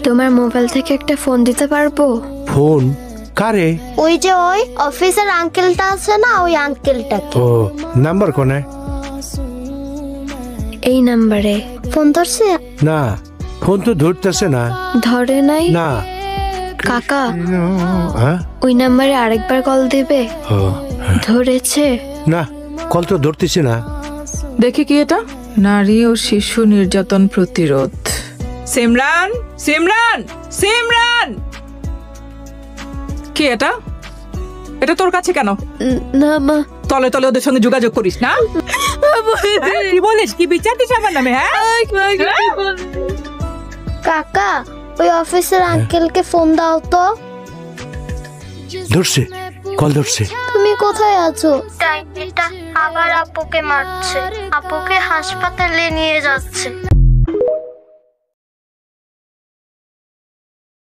তোমার মোবাইল থেকে একটা ফোন দিতে পারবো? ফোন কারে? ওই যে ওই অফিসের আঙ্কেলটা আছে না, ওই আঙ্কেলটাকে। ও নাম্বার কোনে? এই নাম্বারে। ফোন ধরছে? না, ফোন তো ধরতেছে না। ধরে নাই? না। কাকা, হ্যাঁ? ওই নাম্বারে আরেকবার কল দিবে। ও, ধরেছে? না, কল তো ধরতেছে না। দেখি কি এটা, নারী ও শিশু নির্যাতন প্রতিরোধ। সিমরান, সিমরান, সিমরান, কি এটা? এটা তোর কাছে কেন? না মা। তলে তলে ওদের সঙ্গে যোগাযোগ করিস না? কি বলিস? কি বিচার দিস আমার নামে? হ্যাঁ, কাকা, ওই অফিসের আঙ্কেলকে ফোন দাও তো। ধরছে, কল ধরছে। তুমি কোথায় আছো? ডাইনিটা আবার আপুকে মারছে, আপুকে হাসপাতালে নিয়ে যাচ্ছে।